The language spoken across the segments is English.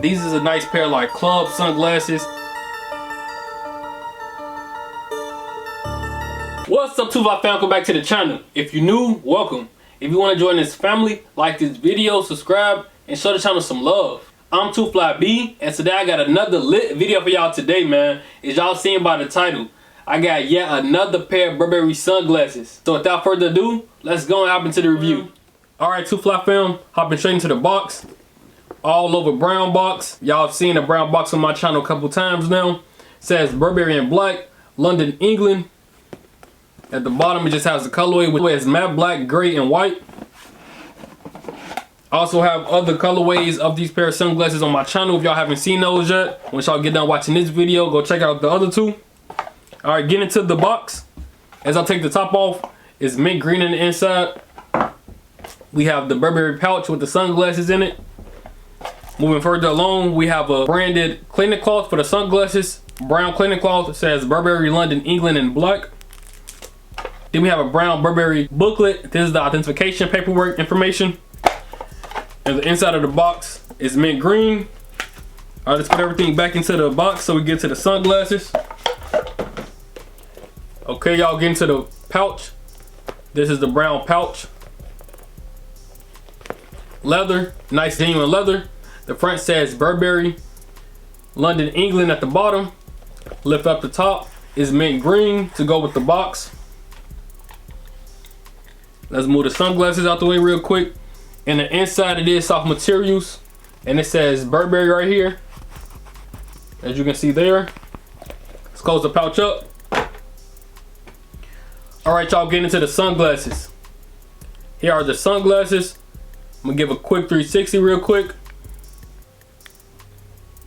These is a nice pair of like club sunglasses. What's up, 2 fam? Welcome back to the channel. If you're new, welcome. If you want to join this family, like this video, subscribe, and show the channel some love. I'm 2FlyB, and today I got another lit video for y'all today, man. As y'all seen by the title, I got yet another pair of Burberry sunglasses. So without further ado, let's go and hop into the review. Alright, 2Fly fam, hopping straight into the box. All over brown box. Y'all have seen a brown box on my channel a couple times now. It says Burberry in black, London, England. At the bottom it just has the colorway, which is matte black, gray, and white. I also have other colorways of these pair of sunglasses on my channel. If y'all haven't seen those yet, once y'all get done watching this video, go check out the other two. Alright, getting into the box. As I take the top off, it's mint green on the inside. We have the Burberry pouch with the sunglasses in it. Moving further along, we have a branded cleaning cloth for the sunglasses. Brown cleaning cloth. It says Burberry London, England in black. Then we have a brown Burberry booklet. This is the identification paperwork information. And the inside of the box is mint green. All right, let's put everything back into the box so we get to the sunglasses. Okay, y'all, get into the pouch. This is the brown pouch. Leather, nice genuine leather. The front says Burberry London, England at the bottom. Lift up the top is mint green to go with the box. Let's move the sunglasses out the way real quick. And the inside it is soft materials, and it says Burberry right here, as you can see there. Let's close the pouch up. All right, y'all, getting into the sunglasses. Here are the sunglasses. I'm gonna give a quick 360 real quick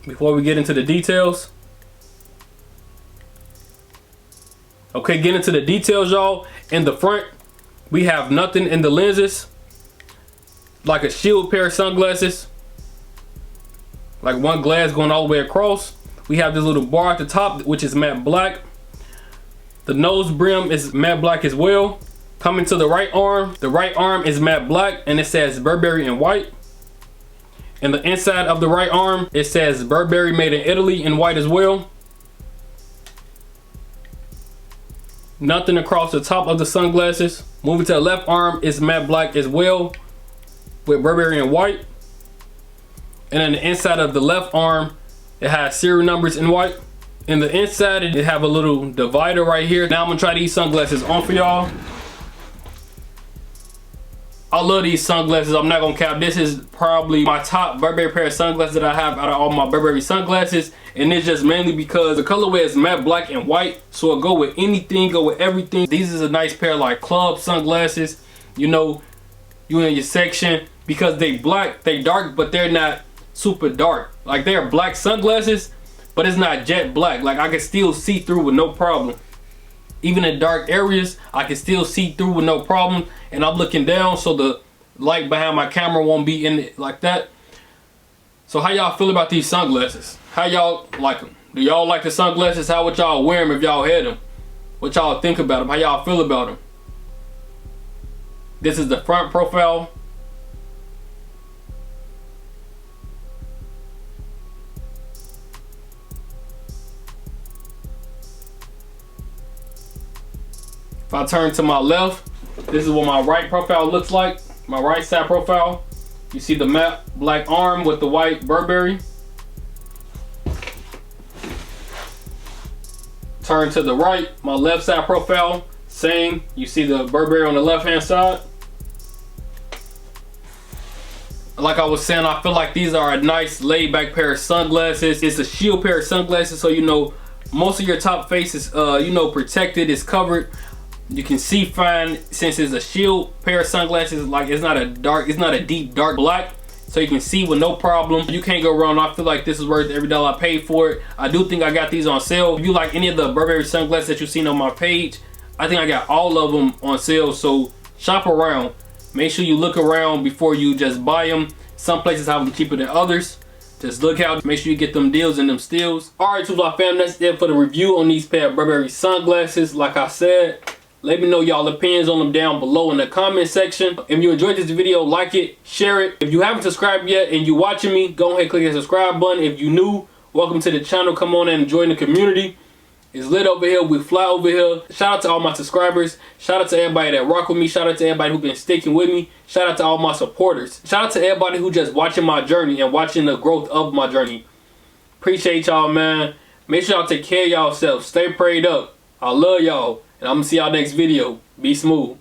before we get into the details. Okay, getting into the details, y'all. In the front, we have nothing in the lenses. Like a shield pair of sunglasses, like one glass going all the way across. We have this little bar at the top, which is matte black. The nose brim is matte black as well. Coming to the right arm is matte black, and it says Burberry in white. And the inside of the right arm, it says Burberry made in Italy in white as well. Nothing across the top of the sunglasses. Moving to the left arm is matte black as well, with Burberry in white. And then the inside of the left arm, it has serial numbers in white. In the inside, it have a little divider right here. Now I'm gonna try these sunglasses on for y'all. I love these sunglasses, I'm not gonna cap. This is probably my top Burberry pair of sunglasses that I have out of all my Burberry sunglasses. And it's just mainly because the colorway is matte black and white, so it go with anything, go with everything. These is a nice pair of like club sunglasses. You know, you in your section, because they black, they dark, but they're not super dark. Like, they're black sunglasses, but it's not jet black. Like, I can still see through with no problem. Even in dark areas, I can still see through with no problem. And I'm looking down, so the light behind my camera won't be in it like that. So how y'all feel about these sunglasses? How y'all like them? Do y'all like the sunglasses? How would y'all wear them if y'all had them? What y'all think about them? How y'all feel about them? This is the front profile. If I turn to my left, this is what my right profile looks like. My right side profile. You see the matte black arm with the white Burberry. Turn to the right, my left side profile, same. You see the Burberry on the left hand side. Like I was saying, I feel like these are a nice laid back pair of sunglasses. It's a shield pair of sunglasses, so you know most of your top face is you know, protected, it's covered. You can see fine since it's a shield pair of sunglasses. Like, it's not a deep dark black, so you can see with no problem. You can't go wrong. I feel like this is worth every dollar I paid for it. I do think I got these on sale. If you like any of the Burberry sunglasses that you've seen on my page, I think I got all of them on sale. So shop around. Make sure you look around before you just buy them. Some places have them cheaper than others. Just look out, make sure you get them deals and them steals. Alright, 2Fly fam, that's it for the review on these pair of Burberry sunglasses. Like I said, Let me know y'all opinions on them down below in the comment section. If you enjoyed this video, like it, share it. If you haven't subscribed yet and you watching me, go ahead and click that subscribe button. If you new, welcome to the channel. Come on and join the community. It's lit over here. We fly over here. Shout out to all my subscribers. Shout out to everybody that rock with me. Shout out to everybody who been sticking with me. Shout out to all my supporters. Shout out to everybody who just watching my journey and watching the growth of my journey. Appreciate y'all, man. Make sure y'all take care of yourselves. Stay prayed up. I love y'all. And I'm going to see y'all next video. Be smooth.